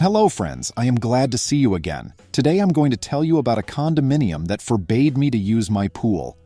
Hello friends, I am glad to see you again. Today I'm going to tell you about a condominium that forbade me to use my pool.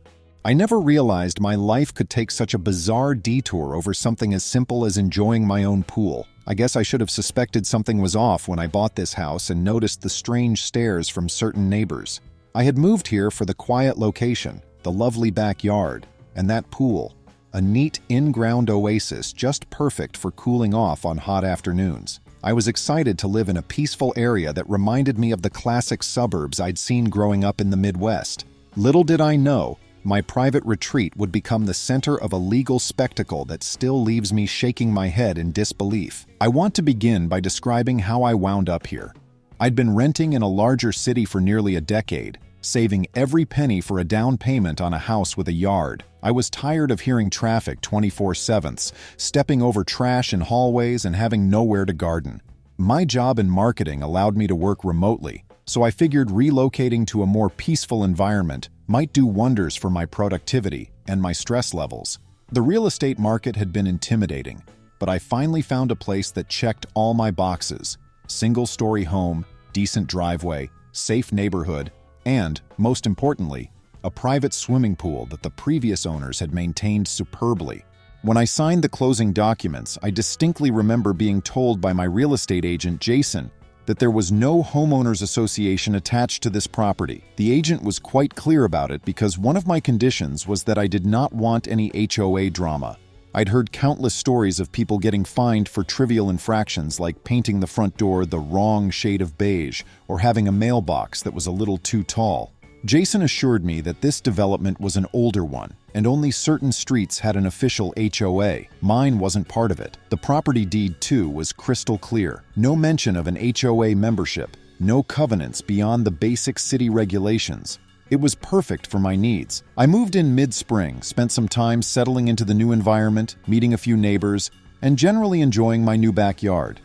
I never realized my life could take such a bizarre detour over something as simple as enjoying my own pool. I guess I should have suspected something was off when I bought this house and noticed the strange stares from certain neighbors. I had moved here for the quiet location, the lovely backyard, and that pool. A neat in-ground oasis just perfect for cooling off on hot afternoons. I was excited to live in a peaceful area that reminded me of the classic suburbs I'd seen growing up in the Midwest. Little did I know, my private retreat would become the center of a legal spectacle that still leaves me shaking my head in disbelief. I want to begin by describing how I wound up here. I'd been renting in a larger city for nearly a decade, saving every penny for a down payment on a house with a yard. I was tired of hearing traffic 24/7, stepping over trash in hallways and having nowhere to garden. My job in marketing allowed me to work remotely, so I figured relocating to a more peaceful environment might do wonders for my productivity and my stress levels. The real estate market had been intimidating, but I finally found a place that checked all my boxes: single-story home, decent driveway, safe neighborhood, and, most importantly, a private swimming pool that the previous owners had maintained superbly. When I signed the closing documents, I distinctly remember being told by my real estate agent, Jason, that there was no homeowners association attached to this property. The agent was quite clear about it because one of my conditions was that I did not want any HOA drama. I'd heard countless stories of people getting fined for trivial infractions like painting the front door the wrong shade of beige or having a mailbox that was a little too tall. Jason assured me that this development was an older one, and only certain streets had an official HOA. Mine wasn't part of it. The property deed, too, was crystal clear. No mention of an HOA membership, no covenants beyond the basic city regulations. It was perfect for my needs. I moved in mid-spring, spent some time settling into the new environment, meeting a few neighbors, and generally enjoying my new backyard.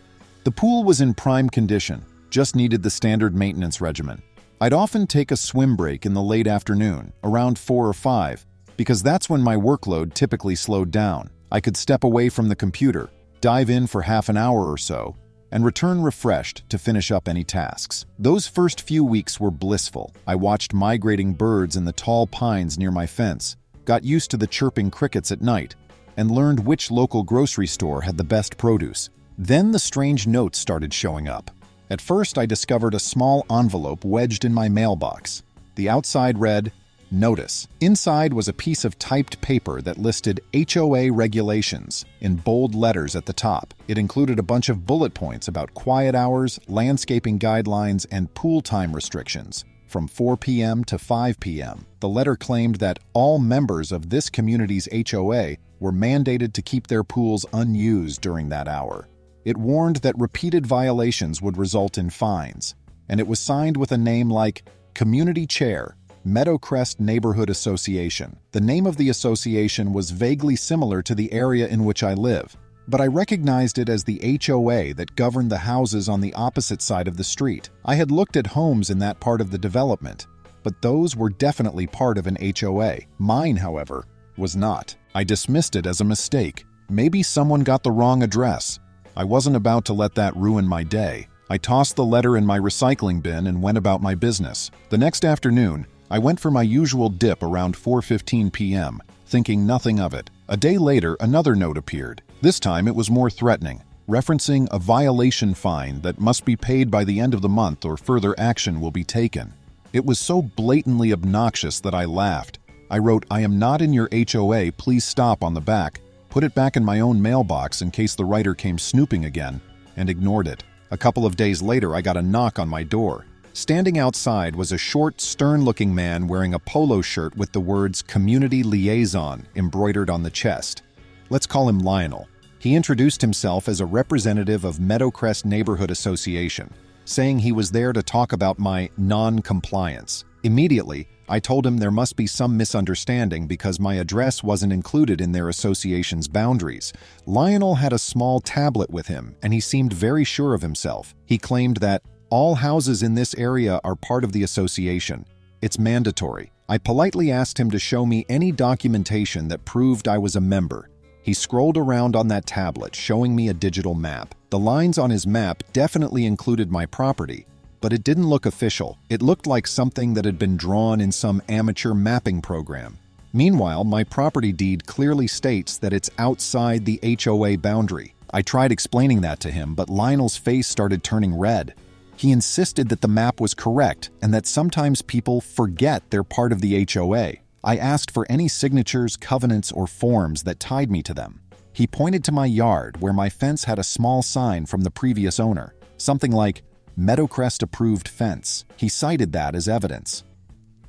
The pool was in prime condition, just needed the standard maintenance regimen. I'd often take a swim break in the late afternoon, around 4 or 5, because that's when my workload typically slowed down. I could step away from the computer, dive in for half an hour or so, and return refreshed to finish up any tasks. Those first few weeks were blissful. I watched migrating birds in the tall pines near my fence, got used to the chirping crickets at night, and learned which local grocery store had the best produce. Then the strange notes started showing up. At first, I discovered a small envelope wedged in my mailbox. The outside read, "Notice." Inside was a piece of typed paper that listed HOA regulations in bold letters at the top. It included a bunch of bullet points about quiet hours, landscaping guidelines, and pool time restrictions, from 4 p.m. to 5 p.m. The letter claimed that all members of this community's HOA were mandated to keep their pools unused during that hour. It warned that repeated violations would result in fines, and it was signed with a name like Community Chair, Meadowcrest Neighborhood Association. The name of the association was vaguely similar to the area in which I live, but I recognized it as the HOA that governed the houses on the opposite side of the street. I had looked at homes in that part of the development, but those were definitely part of an HOA. Mine, however, was not. I dismissed it as a mistake. Maybe someone got the wrong address. I wasn't about to let that ruin my day. I tossed the letter in my recycling bin and went about my business. The next afternoon, I went for my usual dip around 4:15 p.m., thinking nothing of it. A day later, another note appeared. This time it was more threatening, referencing a violation fine that must be paid by the end of the month or further action will be taken. It was so blatantly obnoxious that I laughed. I wrote, "I am not in your HOA, please stop," on the back, put it back in my own mailbox in case the writer came snooping again, and ignored it. A couple of days later, I got a knock on my door. Standing outside was a short, stern-looking man wearing a polo shirt with the words Community Liaison embroidered on the chest. Let's call him Lionel. He introduced himself as a representative of Meadowcrest Neighborhood Association, saying he was there to talk about my non-compliance. Immediately, I told him there must be some misunderstanding because my address wasn't included in their association's boundaries. Lionel had a small tablet with him, and he seemed very sure of himself. He claimed that all houses in this area are part of the association. It's mandatory. I politely asked him to show me any documentation that proved I was a member. He scrolled around on that tablet, showing me a digital map. The lines on his map definitely included my property, but it didn't look official. It looked like something that had been drawn in some amateur mapping program. Meanwhile, my property deed clearly states that it's outside the HOA boundary. I tried explaining that to him, but Lionel's face started turning red. He insisted that the map was correct and that sometimes people forget they're part of the HOA. I asked for any signatures, covenants, or forms that tied me to them. He pointed to my yard where my fence had a small sign from the previous owner, something like Meadowcrest approved fence. He cited that as evidence.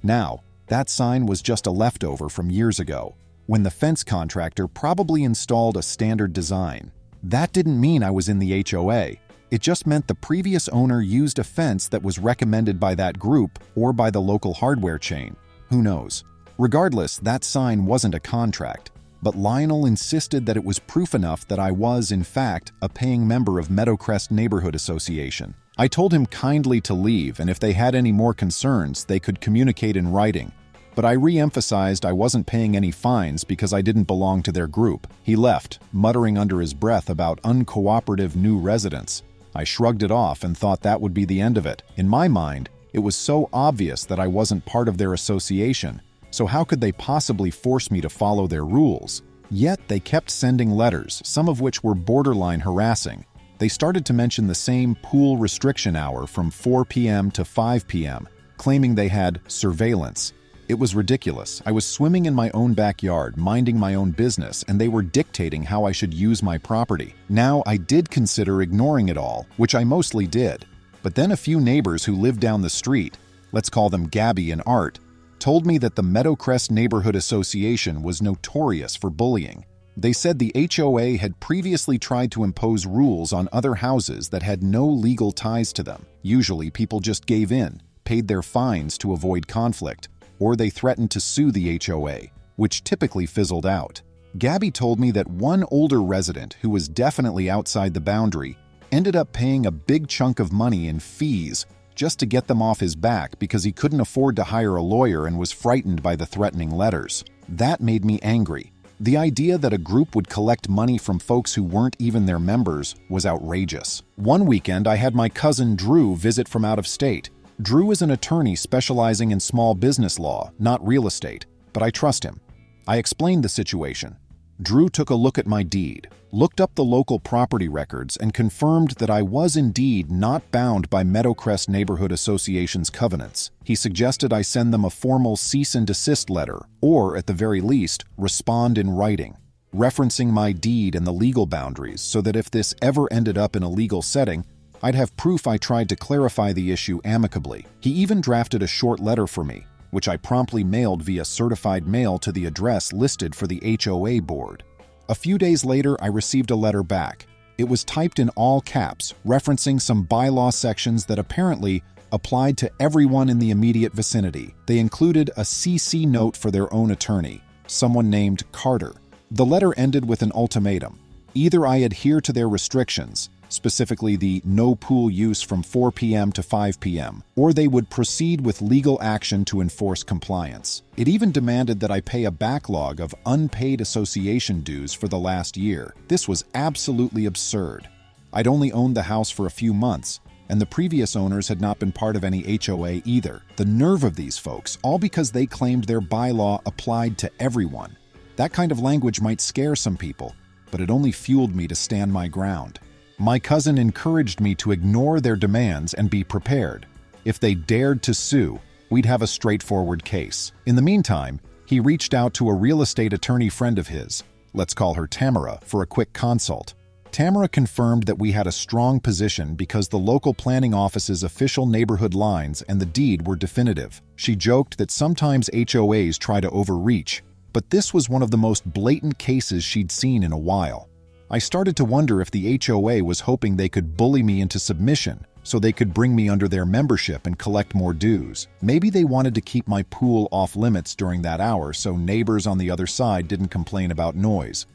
Now, that sign was just a leftover from years ago, when the fence contractor probably installed a standard design. That didn't mean I was in the HOA. It just meant the previous owner used a fence that was recommended by that group or by the local hardware chain. Who knows? Regardless, that sign wasn't a contract, but Lionel insisted that it was proof enough that I was, in fact, a paying member of Meadowcrest Neighborhood Association. I told him kindly to leave, and if they had any more concerns, they could communicate in writing. But I re-emphasized I wasn't paying any fines because I didn't belong to their group. He left, muttering under his breath about uncooperative new residents. I shrugged it off and thought that would be the end of it. In my mind, it was so obvious that I wasn't part of their association, so how could they possibly force me to follow their rules? Yet they kept sending letters, some of which were borderline harassing. They started to mention the same pool restriction hour from 4 p.m. to 5 p.m., claiming they had surveillance. It was ridiculous. I was swimming in my own backyard, minding my own business, and they were dictating how I should use my property. Now, I did consider ignoring it all, which I mostly did. But then a few neighbors who lived down the street, let's call them Gabby and Art, told me that the Meadowcrest Neighborhood Association was notorious for bullying. They said the HOA had previously tried to impose rules on other houses that had no legal ties to them. Usually, people just gave in, paid their fines to avoid conflict, or they threatened to sue the HOA, which typically fizzled out. Gabby told me that one older resident who was definitely outside the boundary ended up paying a big chunk of money in fees just to get them off his back because he couldn't afford to hire a lawyer and was frightened by the threatening letters. That made me angry. The idea that a group would collect money from folks who weren't even their members was outrageous. One weekend, I had my cousin Drew visit from out of state. Drew is an attorney specializing in small business law, not real estate, but I trust him. I explained the situation. Drew took a look at my deed, looked up the local property records, and confirmed that I was indeed not bound by Meadowcrest Neighborhood Association's covenants. He suggested I send them a formal cease and desist letter, or, at the very least, respond in writing, referencing my deed and the legal boundaries so that if this ever ended up in a legal setting, I'd have proof I tried to clarify the issue amicably. He even drafted a short letter for me, which I promptly mailed via certified mail to the address listed for the HOA board. A few days later, I received a letter back. It was typed in all caps, referencing some bylaw sections that apparently applied to everyone in the immediate vicinity. They included a CC note for their own attorney, someone named Carter. The letter ended with an ultimatum. Either I adhere to their restrictions, specifically the no pool use from 4 p.m. to 5 p.m., or they would proceed with legal action to enforce compliance. It even demanded that I pay a backlog of unpaid association dues for the last year. This was absolutely absurd. I'd only owned the house for a few months, and the previous owners had not been part of any HOA either. The nerve of these folks, all because they claimed their bylaw applied to everyone. That kind of language might scare some people, but it only fueled me to stand my ground. My cousin encouraged me to ignore their demands and be prepared. If they dared to sue, we'd have a straightforward case. In the meantime, he reached out to a real estate attorney friend of his, let's call her Tamara, for a quick consult. Tamara confirmed that we had a strong position because the local planning office's official neighborhood lines and the deed were definitive. She joked that sometimes HOAs try to overreach, but this was one of the most blatant cases she'd seen in a while. I started to wonder if the HOA was hoping they could bully me into submission so they could bring me under their membership and collect more dues. Maybe they wanted to keep my pool off limits during that hour so neighbors on the other side didn't complain about noise.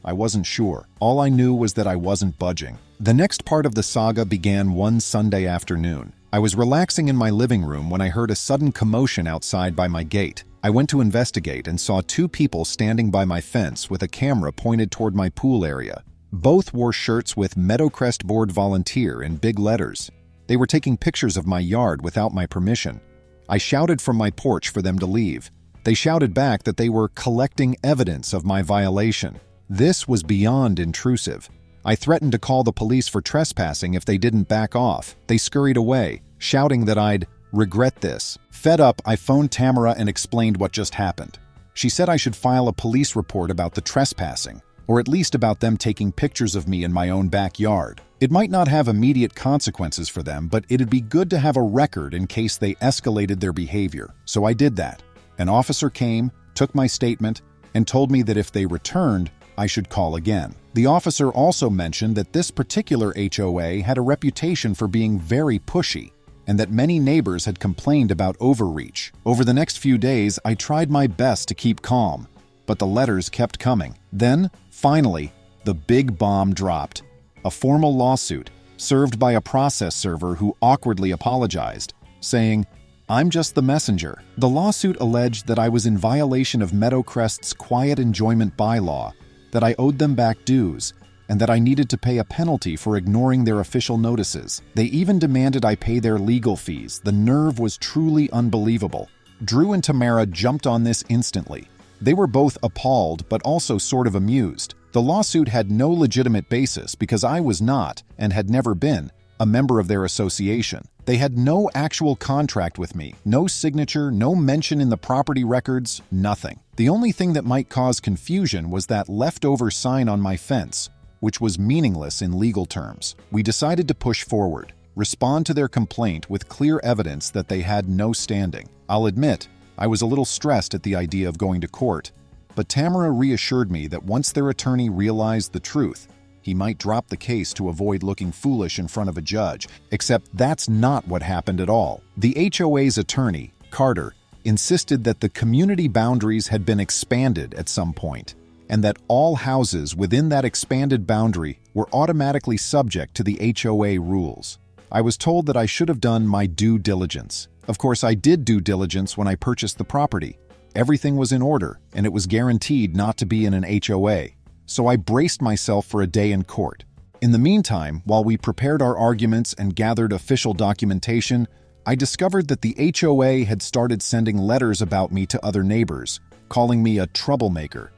I wasn't sure. All I knew was that I wasn't budging. The next part of the saga began one Sunday afternoon. I was relaxing in my living room when I heard a sudden commotion outside by my gate. I went to investigate and saw two people standing by my fence with a camera pointed toward my pool area. Both wore shirts with Meadowcrest Board Volunteer in big letters. They were taking pictures of my yard without my permission. I shouted from my porch for them to leave. They shouted back that they were collecting evidence of my violation. This was beyond intrusive. I threatened to call the police for trespassing if they didn't back off. They scurried away, shouting that I'd regret this. Fed up, I phoned Tamara and explained what just happened. She said I should file a police report about the trespassing, or at least about them taking pictures of me in my own backyard. It might not have immediate consequences for them, but it'd be good to have a record in case they escalated their behavior. So I did that. An officer came, took my statement, and told me that if they returned, I should call again. The officer also mentioned that this particular HOA had a reputation for being very pushy, and that many neighbors had complained about overreach. Over the next few days, I tried my best to keep calm, but the letters kept coming. Then, finally, the big bomb dropped. A formal lawsuit, served by a process server who awkwardly apologized, saying, "I'm just the messenger." The lawsuit alleged that I was in violation of Meadowcrest's quiet enjoyment bylaw, that I owed them back dues, and that I needed to pay a penalty for ignoring their official notices. They even demanded I pay their legal fees. The nerve was truly unbelievable. Drew and Tamara jumped on this instantly. They were both appalled, but also sort of amused. The lawsuit had no legitimate basis because I was not, and had never been, a member of their association. They had no actual contract with me, no signature, no mention in the property records, nothing. The only thing that might cause confusion was that leftover sign on my fence, which was meaningless in legal terms. We decided to push forward, respond to their complaint with clear evidence that they had no standing. I'll admit, I was a little stressed at the idea of going to court, but Tamara reassured me that once their attorney realized the truth, he might drop the case to avoid looking foolish in front of a judge, except that's not what happened at all. The HOA's attorney, Carter, insisted that the community boundaries had been expanded at some point, and that all houses within that expanded boundary were automatically subject to the HOA rules. I was told that I should have done my due diligence. Of course, I did due diligence when I purchased the property. Everything was in order, and it was guaranteed not to be in an HOA. So I braced myself for a day in court. In the meantime, while we prepared our arguments and gathered official documentation, I discovered that the HOA had started sending letters about me to other neighbors, calling me a troublemaker.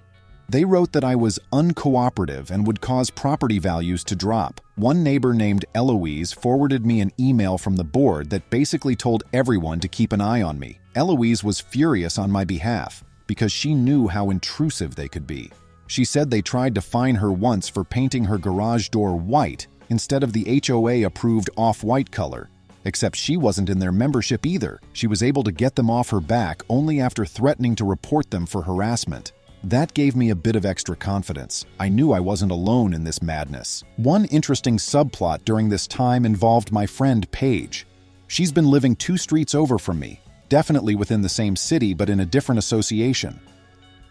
They wrote that I was uncooperative and would cause property values to drop. One neighbor named Eloise forwarded me an email from the board that basically told everyone to keep an eye on me. Eloise was furious on my behalf because she knew how intrusive they could be. She said they tried to fine her once for painting her garage door white instead of the HOA-approved off-white color, except she wasn't in their membership either. She was able to get them off her back only after threatening to report them for harassment. That gave me a bit of extra confidence. I knew I wasn't alone in this madness. One interesting subplot during this time involved my friend Paige. She's been living 2 streets over from me, definitely within the same city but in a different association.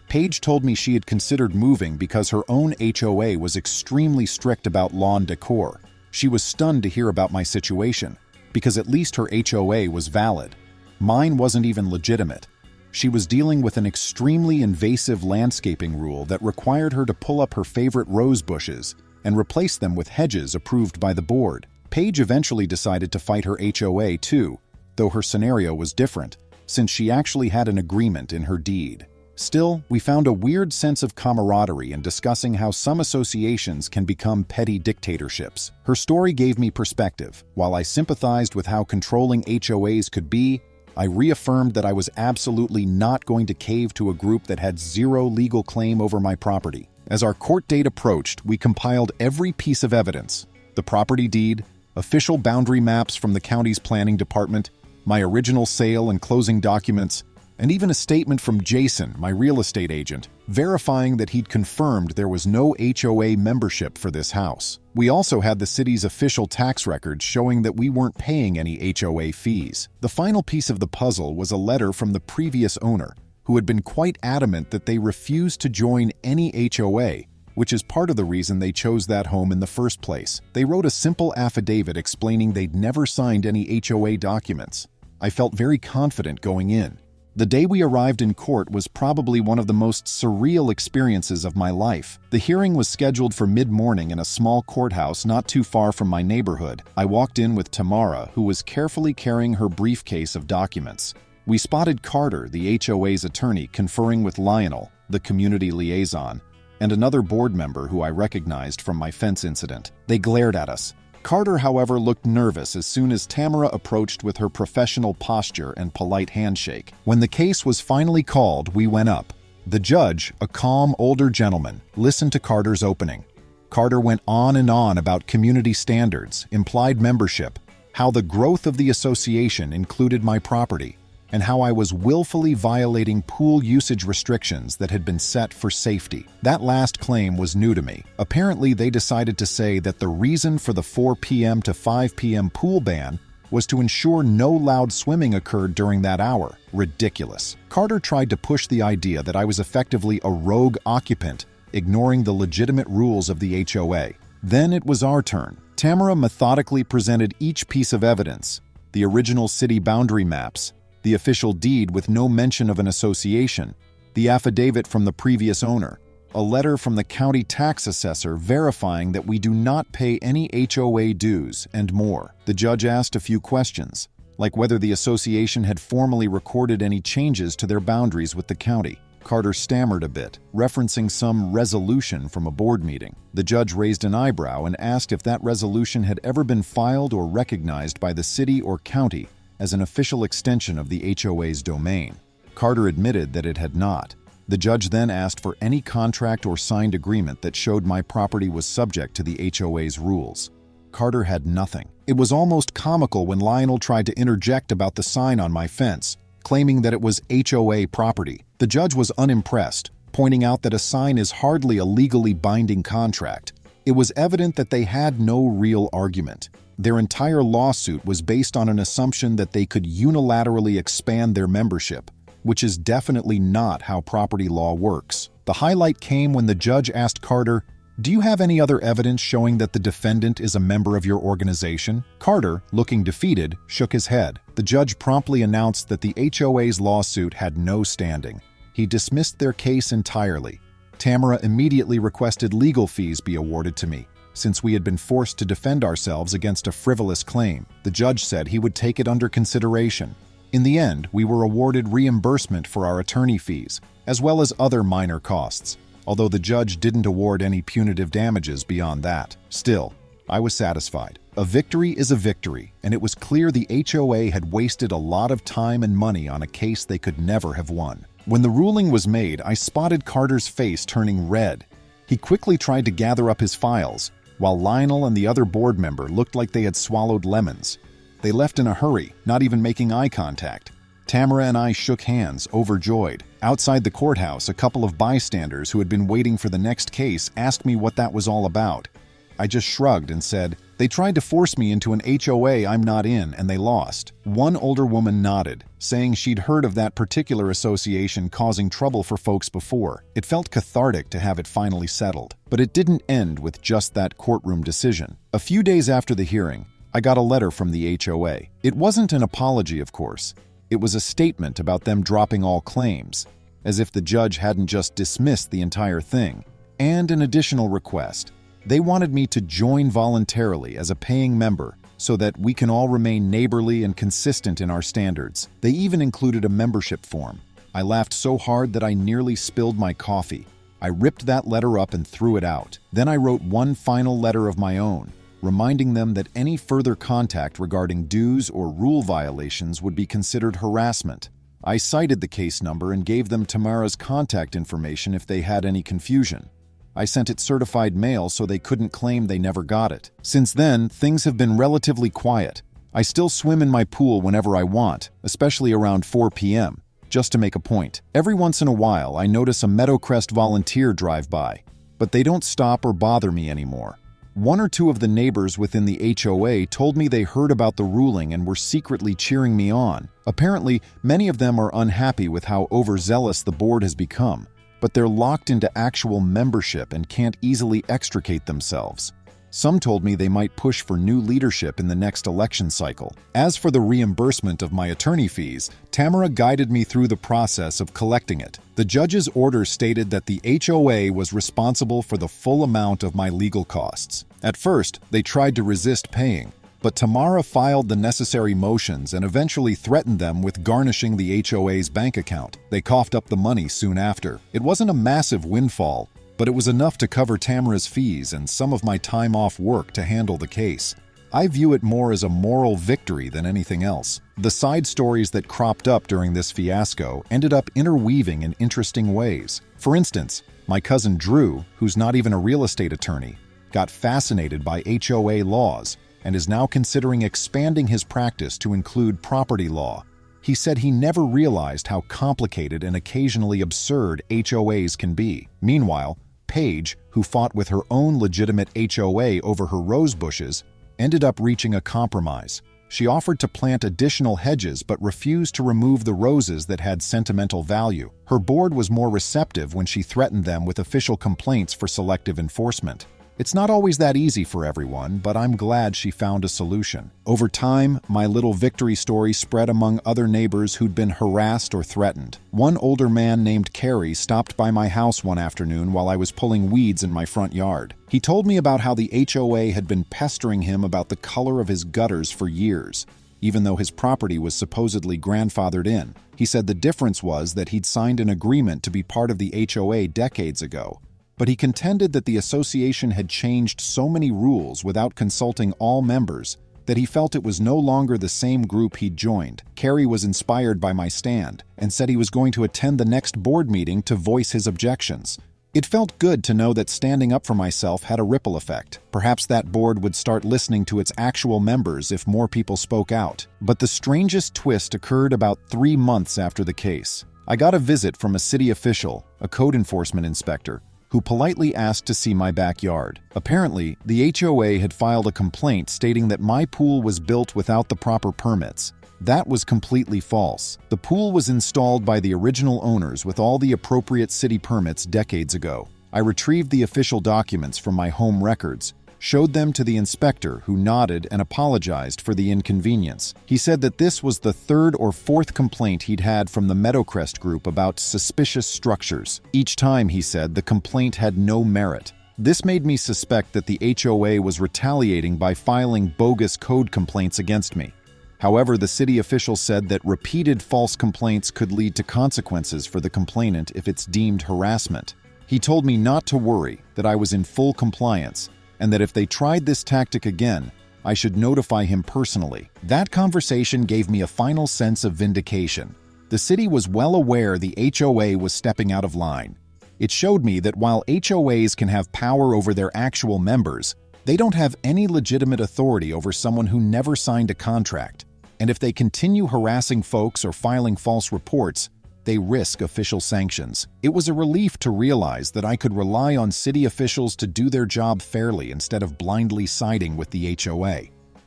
Paige told me she had considered moving because her own HOA was extremely strict about lawn decor. She was stunned to hear about my situation, because at least her HOA was valid. Mine wasn't even legitimate. She was dealing with an extremely invasive landscaping rule that required her to pull up her favorite rose bushes and replace them with hedges approved by the board. Paige eventually decided to fight her HOA too, though her scenario was different, since she actually had an agreement in her deed. Still, we found a weird sense of camaraderie in discussing how some associations can become petty dictatorships. Her story gave me perspective. While I sympathized with how controlling HOAs could be, I reaffirmed that I was absolutely not going to cave to a group that had zero legal claim over my property. As our court date approached, we compiled every piece of evidence: the property deed, official boundary maps from the county's planning department, my original sale and closing documents, and even a statement from Jason, my real estate agent, verifying that he'd confirmed there was no HOA membership for this house. We also had the city's official tax records showing that we weren't paying any HOA fees. The final piece of the puzzle was a letter from the previous owner, who had been quite adamant that they refused to join any HOA, which is part of the reason they chose that home in the first place. They wrote a simple affidavit explaining they'd never signed any HOA documents. I felt very confident going in. The day we arrived in court was probably one of the most surreal experiences of my life. The hearing was scheduled for mid-morning in a small courthouse not too far from my neighborhood. I walked in with Tamara, who was carefully carrying her briefcase of documents. We spotted Carter, the HOA's attorney, conferring with Lionel, the community liaison, and another board member who I recognized from my fence incident. They glared at us. Carter, however, looked nervous as soon as Tamara approached with her professional posture and polite handshake. When the case was finally called, we went up. The judge, a calm older gentleman, listened to Carter's opening. Carter went on and on about community standards, implied membership, how the growth of the association included my property, and how I was willfully violating pool usage restrictions that had been set for safety. That last claim was new to me. Apparently, they decided to say that the reason for the 4 p.m. to 5 p.m. pool ban was to ensure no loud swimming occurred during that hour. Ridiculous. Carter tried to push the idea that I was effectively a rogue occupant, ignoring the legitimate rules of the HOA. Then it was our turn. Tamara methodically presented each piece of evidence: the original city boundary maps, the official deed with no mention of an association, the affidavit from the previous owner, a letter from the county tax assessor verifying that we do not pay any HOA dues, and more. The judge asked a few questions, like whether the association had formally recorded any changes to their boundaries with the county. Carter stammered a bit, referencing some resolution from a board meeting. The judge raised an eyebrow and asked if that resolution had ever been filed or recognized by the city or county as an official extension of the HOA's domain. Carter admitted that it had not. The judge then asked for any contract or signed agreement that showed my property was subject to the HOA's rules. Carter had nothing. It was almost comical when Lionel tried to interject about the sign on my fence, claiming that it was HOA property. The judge was unimpressed, pointing out that a sign is hardly a legally binding contract. It was evident that they had no real argument. Their entire lawsuit was based on an assumption that they could unilaterally expand their membership, which is definitely not how property law works. The highlight came when the judge asked Carter, "Do you have any other evidence showing that the defendant is a member of your organization?" Carter, looking defeated, shook his head. The judge promptly announced that the HOA's lawsuit had no standing. He dismissed their case entirely. Tamara immediately requested legal fees be awarded to me, since we had been forced to defend ourselves against a frivolous claim. The judge said he would take it under consideration. In the end, we were awarded reimbursement for our attorney fees, as well as other minor costs, although the judge didn't award any punitive damages beyond that. Still, I was satisfied. A victory is a victory, and it was clear the HOA had wasted a lot of time and money on a case they could never have won. When the ruling was made, I spotted Carter's face turning red. He quickly tried to gather up his files, while Lionel and the other board member looked like they had swallowed lemons. They left in a hurry, not even making eye contact. Tamara and I shook hands, overjoyed. Outside the courthouse, a couple of bystanders who had been waiting for the next case asked me what that was all about. I just shrugged and said, "They tried to force me into an HOA I'm not in, and they lost." One older woman nodded, saying she'd heard of that particular association causing trouble for folks before. It felt cathartic to have it finally settled. But it didn't end with just that courtroom decision. A few days after the hearing, I got a letter from the HOA. It wasn't an apology, of course. It was a statement about them dropping all claims, as if the judge hadn't just dismissed the entire thing, and an additional request. They wanted me to join voluntarily as a paying member so that we can all remain neighborly and consistent in our standards. They even included a membership form. I laughed so hard that I nearly spilled my coffee. I ripped that letter up and threw it out. Then I wrote one final letter of my own, reminding them that any further contact regarding dues or rule violations would be considered harassment. I cited the case number and gave them Tamara's contact information if they had any confusion. I sent it certified mail so they couldn't claim they never got it. Since then, things have been relatively quiet. I still swim in my pool whenever I want, especially around 4 p.m., just to make a point. Every once in a while, I notice a Meadowcrest volunteer drive by, but they don't stop or bother me anymore. One or two of the neighbors within the HOA told me they heard about the ruling and were secretly cheering me on. Apparently, many of them are unhappy with how overzealous the board has become, but they're locked into actual membership and can't easily extricate themselves. Some told me they might push for new leadership in the next election cycle. As for the reimbursement of my attorney fees, Tamara guided me through the process of collecting it. The judge's order stated that the HOA was responsible for the full amount of my legal costs. At first, they tried to resist paying, but Tamara filed the necessary motions and eventually threatened them with garnishing the HOA's bank account. They coughed up the money soon after. It wasn't a massive windfall, but it was enough to cover Tamara's fees and some of my time off work to handle the case. I view it more as a moral victory than anything else. The side stories that cropped up during this fiasco ended up interweaving in interesting ways. For instance, my cousin Drew, who's not even a real estate attorney, got fascinated by HOA laws and is now considering expanding his practice to include property law. He said he never realized how complicated and occasionally absurd HOAs can be. Meanwhile, Paige, who fought with her own legitimate HOA over her rose bushes, ended up reaching a compromise. She offered to plant additional hedges but refused to remove the roses that had sentimental value. Her board was more receptive when she threatened them with official complaints for selective enforcement. It's not always that easy for everyone, but I'm glad she found a solution. Over time, my little victory story spread among other neighbors who'd been harassed or threatened. One older man named Kerry stopped by my house one afternoon while I was pulling weeds in my front yard. He told me about how the HOA had been pestering him about the color of his gutters for years, even though his property was supposedly grandfathered in. He said the difference was that he'd signed an agreement to be part of the HOA decades ago. But he contended that the association had changed so many rules without consulting all members that he felt it was no longer the same group he'd joined. Kerry was inspired by my stand and said he was going to attend the next board meeting to voice his objections. It felt good to know that standing up for myself had a ripple effect. Perhaps that board would start listening to its actual members if more people spoke out. But the strangest twist occurred about 3 months after the case. I got a visit from a city official, a code enforcement inspector, who politely asked to see my backyard. Apparently, the HOA had filed a complaint stating that my pool was built without the proper permits. That was completely false. The pool was installed by the original owners with all the appropriate city permits decades ago. I retrieved the official documents from my home records, showed them to the inspector, who nodded and apologized for the inconvenience. He said that this was the 3rd or 4th complaint he'd had from the Meadowcrest group about suspicious structures. Each time, he said, the complaint had no merit. This made me suspect that the HOA was retaliating by filing bogus code complaints against me. However, the city official said that repeated false complaints could lead to consequences for the complainant if it's deemed harassment. He told me not to worry, that I was in full compliance, and that if they tried this tactic again, I should notify him personally. That conversation gave me a final sense of vindication. The city was well aware the HOA was stepping out of line. It showed me that while HOAs can have power over their actual members, they don't have any legitimate authority over someone who never signed a contract. And if they continue harassing folks or filing false reports, they risk official sanctions. It was a relief to realize that I could rely on city officials to do their job fairly instead of blindly siding with the HOA.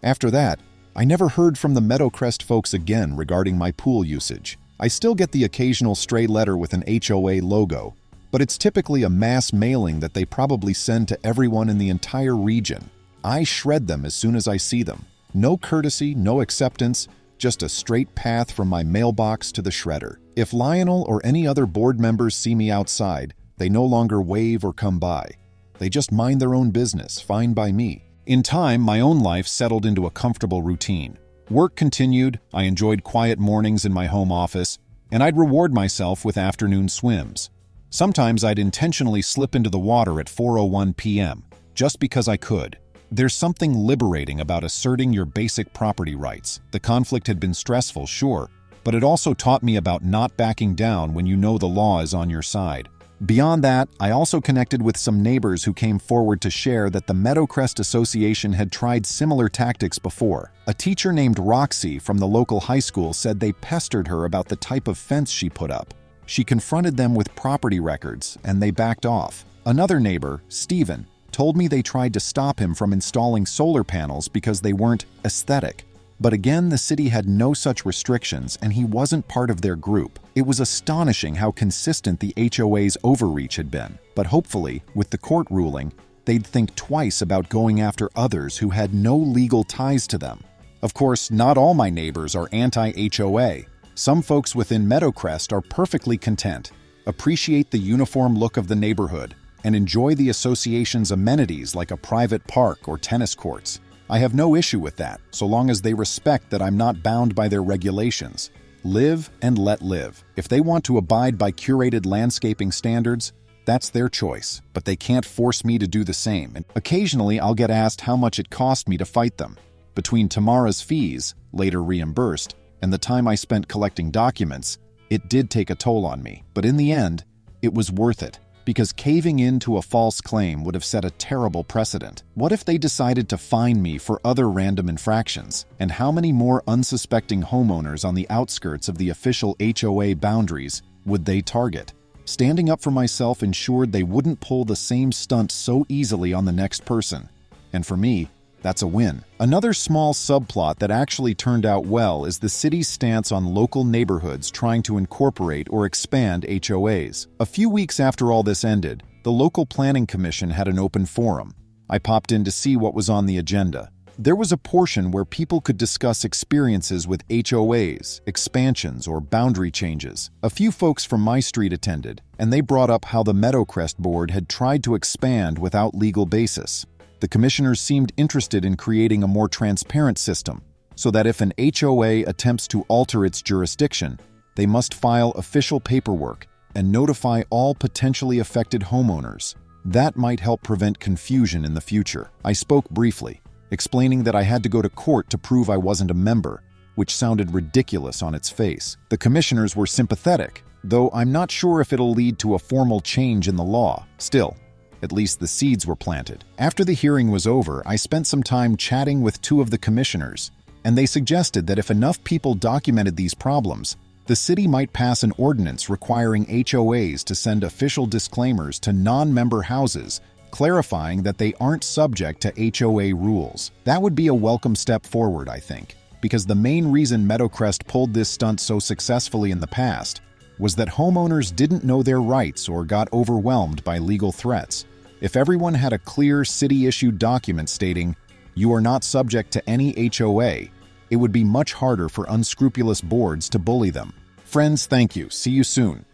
After that, I never heard from the Meadowcrest folks again regarding my pool usage. I still get the occasional stray letter with an HOA logo, but it's typically a mass mailing that they probably send to everyone in the entire region. I shred them as soon as I see them. No courtesy, no acceptance, just a straight path from my mailbox to the shredder. If Lionel or any other board members see me outside, they no longer wave or come by. They just mind their own business, fine by me. In time, my own life settled into a comfortable routine. Work continued, I enjoyed quiet mornings in my home office, and I'd reward myself with afternoon swims. Sometimes I'd intentionally slip into the water at 4:01 p.m., just because I could. There's something liberating about asserting your basic property rights. The conflict had been stressful, sure, but it also taught me about not backing down when you know the law is on your side. Beyond that, I also connected with some neighbors who came forward to share that the Meadowcrest Association had tried similar tactics before. A teacher named Roxy from the local high school said they pestered her about the type of fence she put up. She confronted them with property records, and they backed off. Another neighbor, Steven, told me they tried to stop him from installing solar panels because they weren't aesthetic. But again, the city had no such restrictions, and he wasn't part of their group. It was astonishing how consistent the HOA's overreach had been. But hopefully, with the court ruling, they'd think twice about going after others who had no legal ties to them. Of course, not all my neighbors are anti-HOA. Some folks within Meadowcrest are perfectly content, appreciate the uniform look of the neighborhood, and enjoy the association's amenities like a private park or tennis courts. I have no issue with that, so long as they respect that I'm not bound by their regulations. Live and let live. If they want to abide by curated landscaping standards, that's their choice, but they can't force me to do the same. And occasionally, I'll get asked how much it cost me to fight them. Between Tamara's fees, later reimbursed, and the time I spent collecting documents, it did take a toll on me. But in the end, it was worth it, because caving in to a false claim would have set a terrible precedent. What if they decided to fine me for other random infractions? And how many more unsuspecting homeowners on the outskirts of the official HOA boundaries would they target? Standing up for myself ensured they wouldn't pull the same stunt so easily on the next person. And for me, that's a win. Another small subplot that actually turned out well is the city's stance on local neighborhoods trying to incorporate or expand HOAs. A few weeks after all this ended, the local planning commission had an open forum. I popped in to see what was on the agenda. There was a portion where people could discuss experiences with HOAs, expansions, or boundary changes. A few folks from my street attended, and they brought up how the Meadowcrest board had tried to expand without legal basis. The commissioners seemed interested in creating a more transparent system, so that if an HOA attempts to alter its jurisdiction, they must file official paperwork and notify all potentially affected homeowners. That might help prevent confusion in the future. I spoke briefly, explaining that I had to go to court to prove I wasn't a member, which sounded ridiculous on its face. The commissioners were sympathetic, though I'm not sure if it'll lead to a formal change in the law. Still, at least the seeds were planted. After the hearing was over, I spent some time chatting with two of the commissioners, and they suggested that if enough people documented these problems, the city might pass an ordinance requiring HOAs to send official disclaimers to non-member houses, clarifying that they aren't subject to HOA rules. That would be a welcome step forward, I think, because the main reason Meadowcrest pulled this stunt so successfully in the past was that homeowners didn't know their rights or got overwhelmed by legal threats. If everyone had a clear city-issued document stating, "You are not subject to any HOA," it would be much harder for unscrupulous boards to bully them. Friends, thank you. See you soon.